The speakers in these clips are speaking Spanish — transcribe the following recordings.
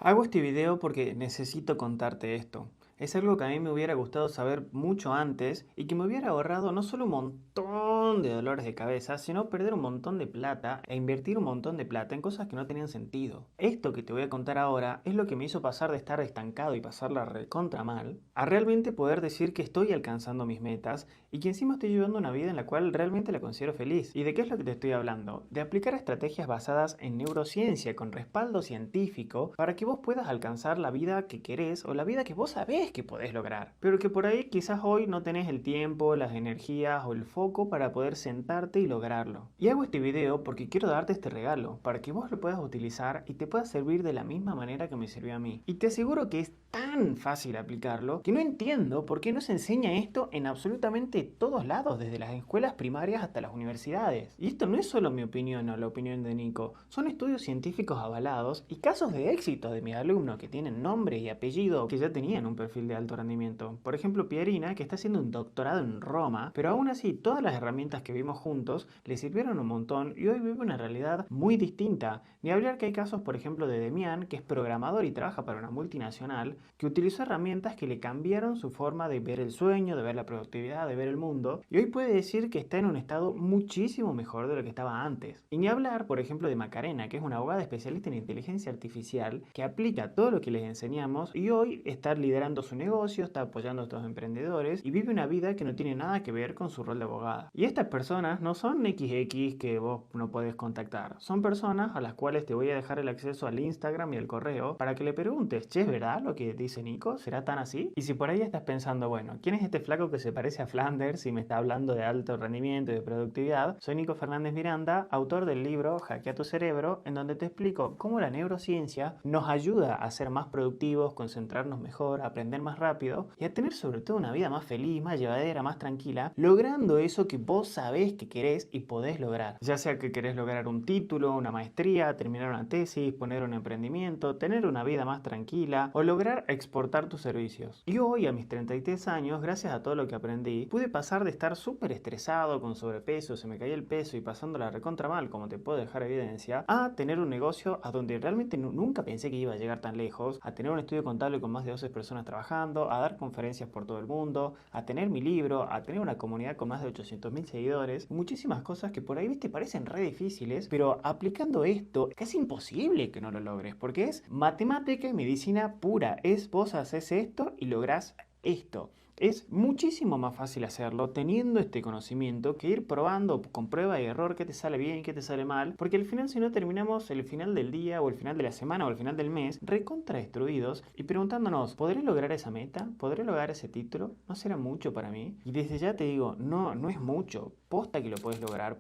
Hago este video porque necesito contarte esto. Es algo que a mí me hubiera gustado saber mucho antes y que me hubiera ahorrado no solo un montón de dolores de cabeza, sino perder un montón de plata e invertir un montón de plata en cosas que no tenían sentido. Esto que te voy a contar ahora es lo que me hizo pasar de estar estancado y pasarla recontra mal a realmente poder decir que estoy alcanzando mis metas y que encima estoy llevando una vida en la cual realmente la considero feliz. ¿Y de qué es lo que te estoy hablando? De aplicar estrategias basadas en neurociencia con respaldo científico para que vos puedas alcanzar la vida que querés o la vida que vos sabés que podés lograr, pero que por ahí quizás hoy no tenés el tiempo, las energías o el foco para poder sentarte y lograrlo. Y hago este video porque quiero darte este regalo, para que vos lo puedas utilizar y te pueda servir de la misma manera que me sirvió a mí. Y te aseguro que es tan fácil aplicarlo que no entiendo por qué no se enseña esto en absolutamente todos lados, desde las escuelas primarias hasta las universidades. Y esto no es solo mi opinión o la opinión de Nico, son estudios científicos avalados y casos de éxito de mis alumnos que tienen nombre y apellido que ya tenían un perfil de alto rendimiento. Por ejemplo, Pierina, que está haciendo un doctorado en Roma, pero aún así todas las herramientas que vimos juntos le sirvieron un montón y hoy vive una realidad muy distinta. Ni hablar que hay casos, por ejemplo, de Demian, que es programador y trabaja para una multinacional, que utilizó herramientas que le cambiaron su forma de ver el sueño, de ver la productividad, de ver el mundo, y hoy puede decir que está en un estado muchísimo mejor de lo que estaba antes. Y ni hablar, por ejemplo, de Macarena, que es una abogada especialista en inteligencia artificial, que aplica todo lo que les enseñamos y hoy está liderando su negocio, está apoyando a estos emprendedores y vive una vida que no tiene nada que ver con su rol de abogada. Y estas personas no son XX que vos no podés contactar, son personas a las cuales te voy a dejar el acceso al Instagram y al correo para que le preguntes, che, ¿es verdad lo que dice Nico? ¿Será tan así? Y si por ahí estás pensando, bueno, ¿quién es este flaco que se parece a Flanders y me está hablando de alto rendimiento y de productividad? Soy Nico Fernández Miranda, autor del libro Hackea tu cerebro, en donde te explico cómo la neurociencia nos ayuda a ser más productivos, concentrarnos mejor, aprender más rápido y a tener sobre todo una vida más feliz, más llevadera, más tranquila, logrando eso que vos sabés que querés y podés lograr. Ya sea que querés lograr un título, una maestría, terminar una tesis, poner un emprendimiento, tener una vida más tranquila o lograr exportar tus servicios. Y hoy, a mis 33 años, gracias a todo lo que aprendí, pude pasar de estar súper estresado, con sobrepeso, se me caía el peso y pasándola recontra mal, como te puedo dejar evidencia, a tener un negocio a donde realmente nunca pensé que iba a llegar tan lejos, a tener un estudio contable con más de 12 personas trabajando, a dar conferencias por todo el mundo, a tener mi libro, a tener una comunidad con más de 800.000 seguidores, muchísimas cosas que por ahí, viste, parecen re difíciles, pero aplicando esto es casi imposible que no lo logres, porque es matemática y medicina pura, es vos haces esto y lográs esto. Es muchísimo más fácil hacerlo teniendo este conocimiento que ir probando con prueba y error qué te sale bien, qué te sale mal, porque al final si no terminamos el final del día o el final de la semana o el final del mes recontra destruidos y preguntándonos, ¿podré lograr esa meta? ¿Podré lograr ese título? ¿No será mucho para mí? Y desde ya te digo, no es mucho. Posta que lo puedes lograr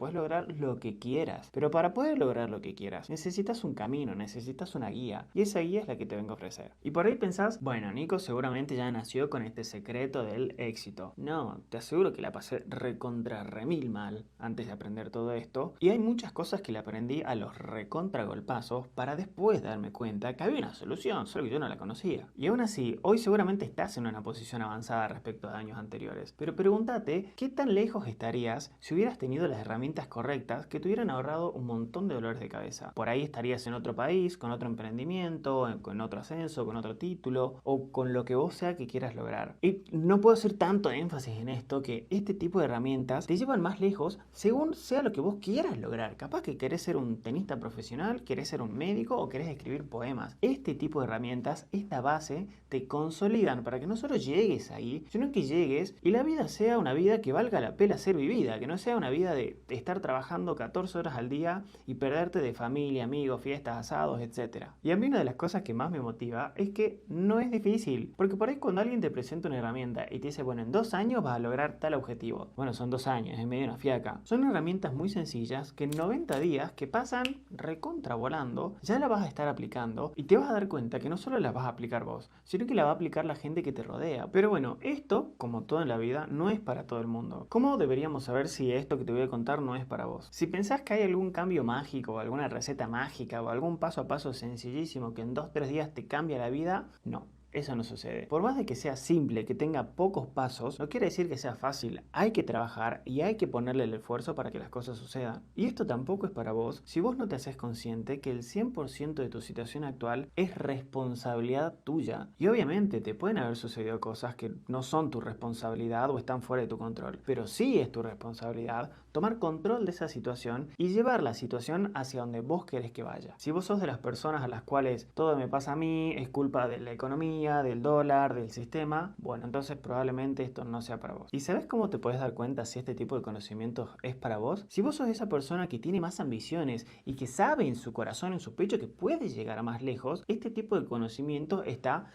lo que quieras. Pero para poder lograr lo que quieras, necesitas un camino, necesitas una guía. Y esa guía es la que te vengo a ofrecer. Y por ahí pensás, bueno, Nico seguramente ya nació con este secreto del éxito. No, te aseguro que la pasé recontra remil mal antes de aprender todo esto. Y hay muchas cosas que le aprendí a los recontra golpazos para después darme cuenta que había una solución, solo que yo no la conocía. Y aún así, hoy seguramente estás en una posición avanzada respecto a años anteriores. Pero pregúntate, ¿qué tan lejos estarías si hubieras tenido las herramientas correctas que te hubieran ahorrado un montón de dolores de cabeza? Por ahí estarías en otro país, con otro emprendimiento, con otro ascenso, con otro título o con lo que vos sea que quieras lograr. Y no puedo hacer tanto énfasis en esto que este tipo de herramientas te llevan más lejos según sea lo que vos quieras lograr. Capaz que querés ser un tenista profesional, querés ser un médico o querés escribir poemas. Este tipo de herramientas, esta base, te consolidan para que no solo llegues ahí, sino que llegues y la vida sea una vida que valga la pena ser vivida, que no sea una vida de estar trabajando 14 horas al día y perderte de familia, amigos, fiestas, asados, etc. Y a mí una de las cosas que más me motiva es que no es difícil, porque por ahí cuando alguien te presenta una herramienta y te dice, bueno, en 2 años vas a lograr tal objetivo. Bueno, son 2 años, es medio una fiaca. Son herramientas muy sencillas que en 90 días que pasan recontra volando, ya la vas a estar aplicando y te vas a dar cuenta que no solo las vas a aplicar vos, sino que la va a aplicar la gente que te rodea. Pero bueno, esto, como todo en la vida, no es para todo el mundo. ¿Cómo deberíamos saber si esto que te voy a contar no es para vos? Si pensás que hay algún cambio mágico o alguna receta mágica o algún paso a paso sencillísimo que en 2-3 días te cambia la vida, no. Eso no sucede. Por más de que sea simple, que tenga pocos pasos, no quiere decir que sea fácil. Hay que trabajar y hay que ponerle el esfuerzo para que las cosas sucedan. Y esto tampoco es para vos si vos no te haces consciente que el 100% de tu situación actual es responsabilidad tuya. Y obviamente te pueden haber sucedido cosas que no son tu responsabilidad o están fuera de tu control. Pero sí es tu responsabilidad tomar control de esa situación y llevar la situación hacia donde vos querés que vaya. Si vos sos de las personas a las cuales todo me pasa a mí, es culpa de la economía, del dólar, del sistema, bueno, entonces probablemente esto no sea para vos. ¿Y sabes cómo te puedes dar cuenta si este tipo de conocimientos es para vos? Si vos sos esa persona que tiene más ambiciones y que sabe en su corazón, en su pecho, que puede llegar a más lejos, este tipo de conocimiento está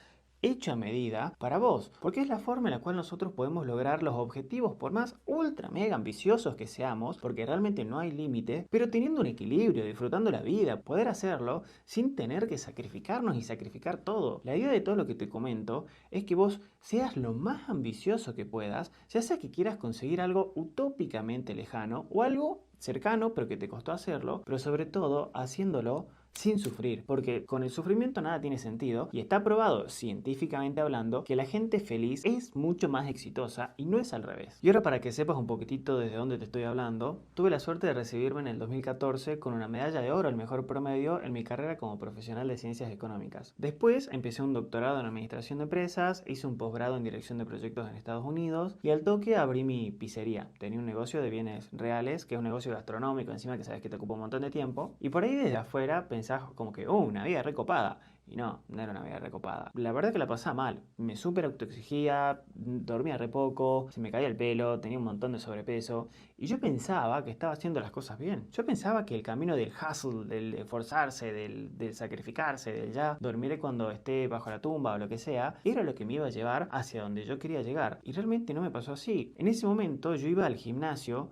hecho a medida para vos, porque es la forma en la cual nosotros podemos lograr los objetivos, por más ultra mega ambiciosos que seamos, porque realmente no hay límite, pero teniendo un equilibrio, disfrutando la vida, poder hacerlo sin tener que sacrificarnos y sacrificar todo. La idea de todo lo que te comento es que vos seas lo más ambicioso que puedas, ya sea que quieras conseguir algo utópicamente lejano o algo cercano pero que te costó hacerlo, pero sobre todo haciéndolo sin sufrir, porque con el sufrimiento nada tiene sentido y está probado científicamente hablando que la gente feliz es mucho más exitosa y no es al revés. Y ahora para que sepas un poquitito desde dónde te estoy hablando, tuve la suerte de recibirme en el 2014 con una medalla de oro, el mejor promedio en mi carrera como profesional de ciencias económicas. Después empecé un doctorado en administración de empresas, hice un posgrado en dirección de proyectos en Estados Unidos y al toque abrí mi pizzería. Tenía un negocio de bienes reales, que es un negocio gastronómico, encima que sabes que te ocupa un montón de tiempo, y por ahí desde afuera pensás como que, una vida recopada. Y no, no era una vida recopada. La verdad que la pasaba mal. Me súper autoexigía, dormía re poco, se me caía el pelo, tenía un montón de sobrepeso. Y yo pensaba que estaba haciendo las cosas bien. Yo pensaba que el camino del hustle, del esforzarse, del sacrificarse, del ya dormiré cuando esté bajo la tumba o lo que sea, era lo que me iba a llevar hacia donde yo quería llegar. Y realmente no me pasó así. En ese momento yo iba al gimnasio,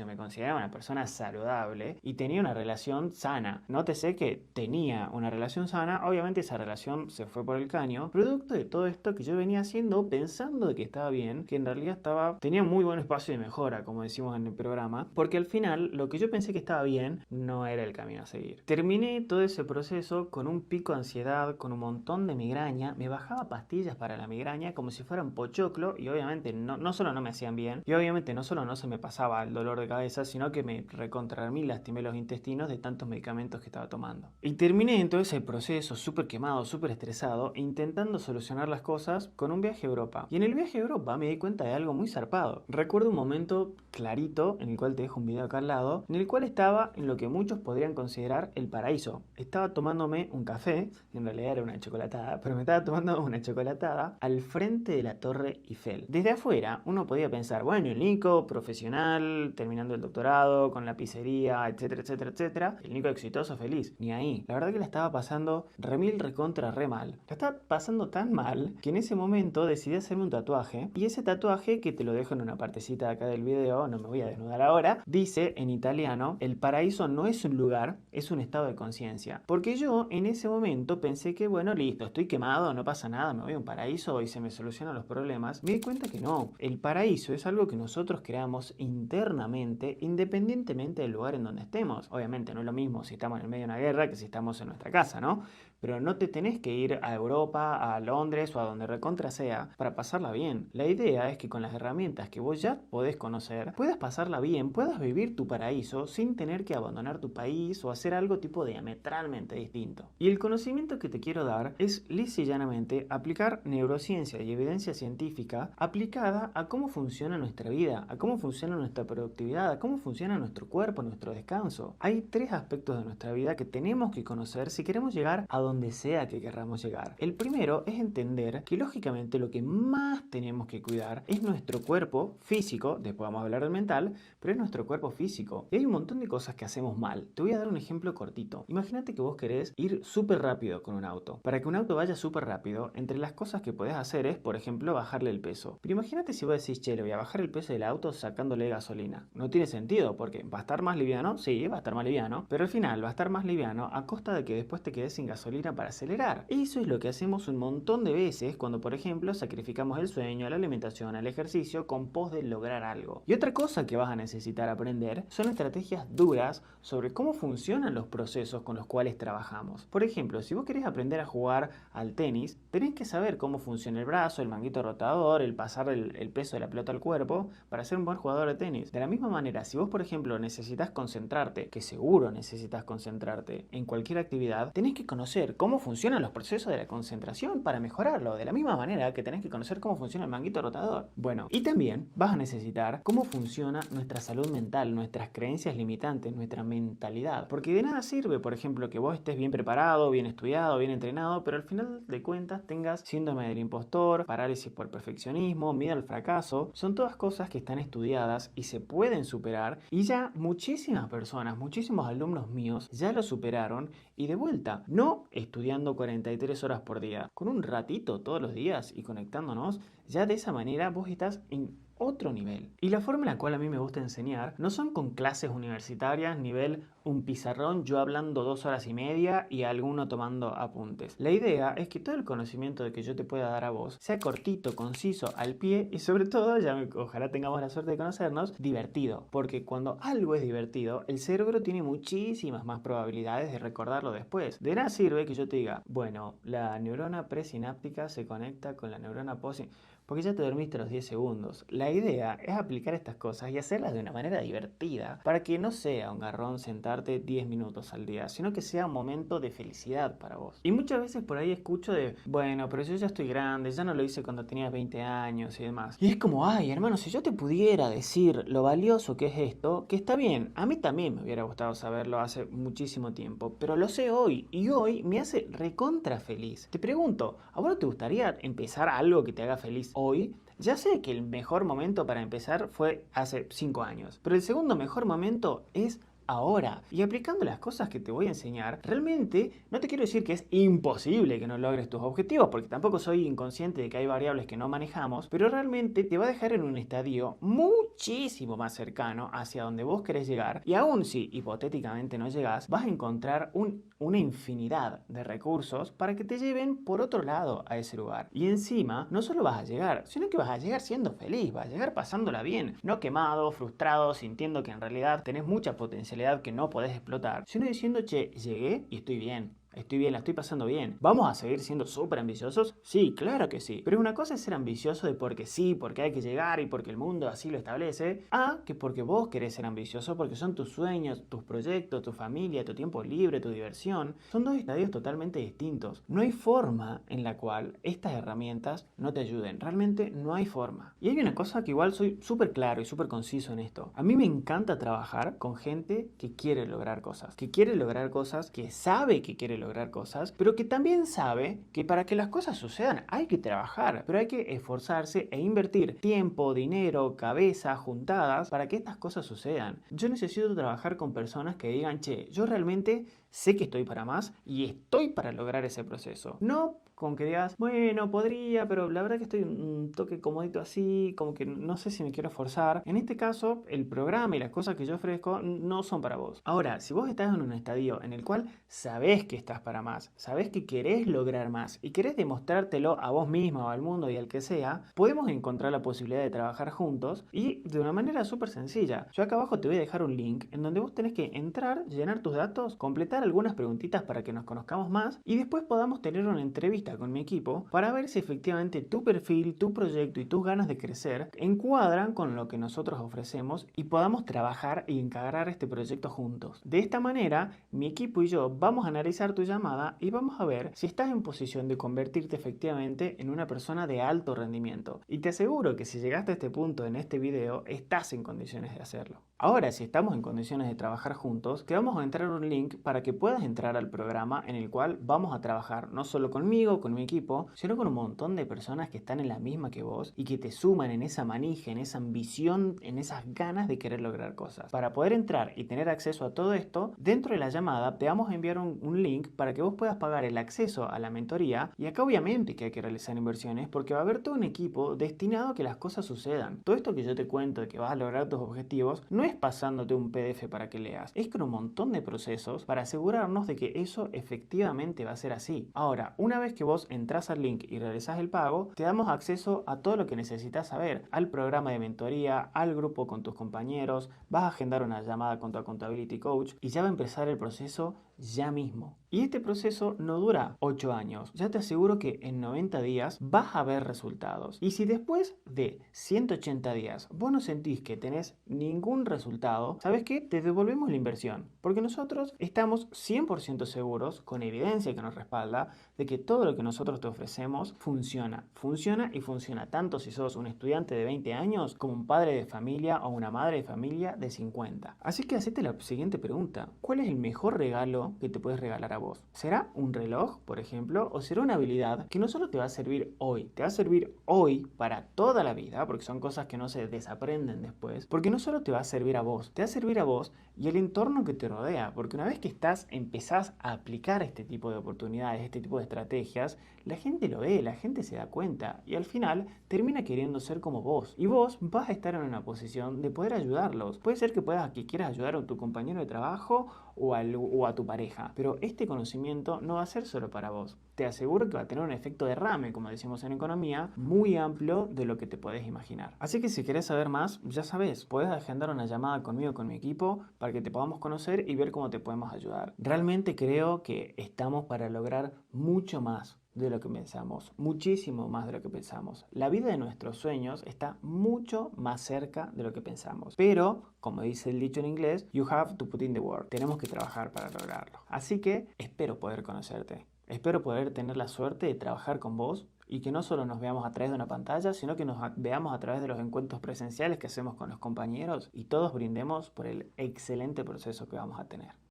me consideraba una persona saludable y tenía una relación sana. Nótese que tenía una relación sana, obviamente esa relación se fue por el caño, producto de todo esto que yo venía haciendo pensando de que estaba bien, que en realidad tenía muy buen espacio de mejora, como decimos en el programa, porque al final lo que yo pensé que estaba bien no era el camino a seguir. Terminé todo ese proceso con un pico de ansiedad, con un montón de migraña, me bajaba pastillas para la migraña como si fueran pochoclo y obviamente no solo no me hacían bien, y obviamente no solo no se me pasaba el dolor de cabeza, sino que me recontra mí lastimé los intestinos de tantos medicamentos que estaba tomando. Y terminé en todo ese proceso súper quemado, súper estresado, intentando solucionar las cosas con un viaje a Europa. Y en el viaje a Europa me di cuenta de algo muy zarpado. Recuerdo un momento clarito, en el cual te dejo un video acá al lado, en el cual estaba en lo que muchos podrían considerar el paraíso. Estaba tomándome un café, en realidad era una chocolatada, pero me estaba tomando una chocolatada al frente de la Torre Eiffel. Desde afuera uno podía pensar, bueno, el Nico, profesional, terminando el doctorado, con la pizzería, etcétera, etcétera, etcétera. El Nico exitoso, feliz. Ni ahí. La verdad que la estaba pasando remil recontra re mal. La estaba pasando tan mal que en ese momento decidí hacerme un tatuaje. Y ese tatuaje, que te lo dejo en una partecita de acá del video, no me voy a desnudar ahora, dice en italiano: el paraíso no es un lugar, es un estado de conciencia. Porque yo en ese momento pensé que, bueno, listo, estoy quemado, no pasa nada, me voy a un paraíso y se me solucionan los problemas. Me di cuenta que no. El paraíso es algo que nosotros creamos internamente, independientemente del lugar en donde estemos. Obviamente no es lo mismo si estamos en el medio de una guerra que si estamos en nuestra casa, ¿no? Pero no te tenés que ir a Europa, a Londres o a donde recontra sea para pasarla bien. La idea es que con las herramientas que vos ya podés conocer, puedas pasarla bien, puedas vivir tu paraíso sin tener que abandonar tu país o hacer algo tipo diametralmente distinto. Y el conocimiento que te quiero dar es lisa y llanamente aplicar neurociencia y evidencia científica aplicada a cómo funciona nuestra vida, a cómo funciona nuestra productividad, a cómo funciona nuestro cuerpo, nuestro descanso. Hay tres aspectos de nuestra vida que tenemos que conocer si queremos llegar a donde sea que querramos llegar. El primero es entender que lógicamente lo que más tenemos que cuidar es nuestro cuerpo físico, después vamos a hablar del mental, pero es nuestro cuerpo físico. Y hay un montón de cosas que hacemos mal. Te voy a dar un ejemplo cortito. Imagínate que vos querés ir súper rápido con un auto. Para que un auto vaya súper rápido, entre las cosas que podés hacer es, por ejemplo, bajarle el peso. Pero imagínate si vos decís, che, le voy a bajar el peso del auto sacándole gasolina. No tiene sentido, porque va a estar más liviano, sí, va a estar más liviano, pero al final va a estar más liviano a costa de que después te quedes sin gasolina gasolina para acelerar. Eso es lo que hacemos un montón de veces cuando, por ejemplo, sacrificamos el sueño, la alimentación, el ejercicio con pos de lograr algo. Y otra cosa que vas a necesitar aprender son estrategias duras sobre cómo funcionan los procesos con los cuales trabajamos. Por ejemplo, si vos querés aprender a jugar al tenis, tenés que saber cómo funciona el brazo, el manguito rotador, el pasar el peso de la pelota al cuerpo para ser un buen jugador de tenis. De la misma manera, si vos, por ejemplo, necesitas concentrarte, que seguro necesitas concentrarte en cualquier actividad, tenés que conocer cómo funcionan los procesos de la concentración para mejorarlo. De la misma manera que tenés que conocer cómo funciona el manguito rotador. Bueno, y también vas a necesitar cómo funciona nuestra salud mental, nuestras creencias limitantes, nuestra mentalidad. Porque de nada sirve, por ejemplo, que vos estés bien preparado, bien estudiado, bien entrenado, pero al final de cuentas tengas síndrome del impostor, parálisis por perfeccionismo, miedo al fracaso. Son todas cosas que están estudiadas y se pueden superar, y ya muchísimas personas, muchísimos alumnos míos ya lo superaron, y de vuelta, no estudiando 43 horas por día, con un ratito todos los días y conectándonos, ya de esa manera vos estás en otro nivel. Y la forma en la cual a mí me gusta enseñar no son con clases universitarias, nivel un pizarrón, yo hablando 2 horas y media y alguno tomando apuntes. La idea es que todo el conocimiento de que yo te pueda dar a vos sea cortito, conciso, al pie y sobre todo, ojalá tengamos la suerte de conocernos, divertido. Porque cuando algo es divertido, el cerebro tiene muchísimas más probabilidades de recordarlo después. De nada sirve que yo te diga, bueno, la neurona presináptica se conecta con la neurona postsináptica, porque ya te dormiste a los 10 segundos. La idea es aplicar estas cosas y hacerlas de una manera divertida, para que no sea un garrón sentarte 10 minutos al día, sino que sea un momento de felicidad para vos. Y muchas veces por ahí escucho de, bueno, pero yo ya estoy grande, ya no lo hice cuando tenía 20 años y demás. Y es como, ay, hermano, si yo te pudiera decir lo valioso que es esto, que está bien, a mí también me hubiera gustado saberlo hace muchísimo tiempo, pero lo sé hoy, y hoy me hace recontra feliz. Te pregunto, ¿a vos no te gustaría empezar algo que te haga feliz hoy? Ya sé que el mejor momento para empezar fue hace 5 años, pero el segundo mejor momento es ahora. Y aplicando las cosas que te voy a enseñar, realmente no te quiero decir que es imposible que no logres tus objetivos, porque tampoco soy inconsciente de que hay variables que no manejamos, pero realmente te va a dejar en un estadio muchísimo más cercano hacia donde vos querés llegar, y aún si hipotéticamente no llegás, vas a encontrar una infinidad de recursos para que te lleven por otro lado a ese lugar. Y encima, no solo vas a llegar, sino que vas a llegar siendo feliz, vas a llegar pasándola bien, no quemado, frustrado, sintiendo que en realidad tenés mucha potencialidad que no podés explotar, sino diciendo, che, llegué y estoy bien. Estoy bien, la estoy pasando bien. ¿Vamos a seguir siendo súper ambiciosos? Sí, claro que sí. Pero una cosa es ser ambicioso de porque sí, porque hay que llegar y porque el mundo así lo establece, a que porque vos querés ser ambicioso, porque son tus sueños, tus proyectos, tu familia, tu tiempo libre, tu diversión. Son dos estadios totalmente distintos. No hay forma en la cual estas herramientas no te ayuden. Realmente no hay forma. Y hay una cosa que igual soy súper claro y súper conciso en esto. A mí me encanta trabajar con gente que quiere lograr cosas. Que quiere lograr cosas, que sabe que quiere lograr cosas, pero que también sabe que para que las cosas sucedan hay que trabajar, pero hay que esforzarse e invertir tiempo, dinero, cabeza, juntadas para que estas cosas sucedan. Yo necesito trabajar con personas que digan, che, yo realmente sé que estoy para más y estoy para lograr ese proceso. No con que digas, bueno, podría, pero la verdad que estoy un toque comodito así, como que no sé si me quiero forzar. En este caso, el programa y las cosas que yo ofrezco no son para vos. Ahora, si vos estás en un estadio en el cual sabés que estás para más, sabés que querés lograr más y querés demostrártelo a vos mismo o al mundo y al que sea, podemos encontrar la posibilidad de trabajar juntos y de una manera súper sencilla. Yo acá abajo te voy a dejar un link en donde vos tenés que entrar, llenar tus datos, completar algunas preguntitas para que nos conozcamos más y después podamos tener una entrevista con mi equipo para ver si efectivamente tu perfil, tu proyecto y tus ganas de crecer encuadran con lo que nosotros ofrecemos y podamos trabajar y encarar este proyecto juntos. De esta manera, mi equipo y yo vamos a analizar tu llamada y vamos a ver si estás en posición de convertirte efectivamente en una persona de alto rendimiento. Y te aseguro que si llegaste a este punto en este video, estás en condiciones de hacerlo. Ahora, si estamos en condiciones de trabajar juntos, te vamos a entrar un link para que puedas entrar al programa en el cual vamos a trabajar no solo conmigo, con mi equipo, sino con un montón de personas que están en la misma que vos y que te suman en esa manija, en esa ambición, en esas ganas de querer lograr cosas. Para poder entrar y tener acceso a todo esto, dentro de la llamada te vamos a enviar un link para que vos puedas pagar el acceso a la mentoría, y acá obviamente que hay que realizar inversiones porque va a haber todo un equipo destinado a que las cosas sucedan. Todo esto que yo te cuento de que vas a lograr tus objetivos no es pasándote un PDF para que leas, es con un montón de procesos para asegurarnos de que eso efectivamente va a ser así. Ahora, una vez que vos entras al link y realizás el pago, te damos acceso a todo lo que necesitas saber, al programa de mentoría, al grupo con tus compañeros, vas a agendar una llamada con tu accountability coach y ya va a empezar el proceso ya mismo. Y este proceso no dura 8 años. Ya te aseguro que en 90 días vas a ver resultados. Y si después de 180 días vos no sentís que tenés ningún resultado, ¿sabes qué? Te devolvemos la inversión. Porque nosotros estamos 100% seguros, con evidencia que nos respalda, de que todo lo que nosotros te ofrecemos funciona. Funciona y funciona tanto si sos un estudiante de 20 años como un padre de familia o una madre de familia de 50. Así que hacete la siguiente pregunta. ¿Cuál es el mejor regalo que te puedes regalar a vos? ¿Será un reloj, por ejemplo? ¿O será una habilidad que no solo te va a servir hoy, te va a servir hoy para toda la vida, porque son cosas que no se desaprenden después, porque no solo te va a servir a vos, te va a servir a vos y el entorno que te rodea, porque una vez que empezás a aplicar este tipo de oportunidades, este tipo de estrategias, la gente lo ve, la gente se da cuenta y al final termina queriendo ser como vos. Y vos vas a estar en una posición de poder ayudarlos. Puede ser que quieras ayudar a tu compañero de trabajo o a tu pareja, pero este conocimiento no va a ser solo para vos. Te aseguro que va a tener un efecto derrame, como decimos en economía, muy amplio de lo que te podés imaginar. Así que si querés saber más, ya sabes, podés agendar una llamada conmigo, con mi equipo, para que te podamos conocer y ver cómo te podemos ayudar. Realmente creo que estamos para lograr mucho más de lo que pensamos, muchísimo más de lo que pensamos. La vida de nuestros sueños está mucho más cerca de lo que pensamos. Pero, como dice el dicho en inglés, you have to put in the work. Tenemos que trabajar para lograrlo. Así que espero poder conocerte. Espero poder tener la suerte de trabajar con vos y que no solo nos veamos a través de una pantalla, sino que nos veamos a través de los encuentros presenciales que hacemos con los compañeros y todos brindemos por el excelente proceso que vamos a tener.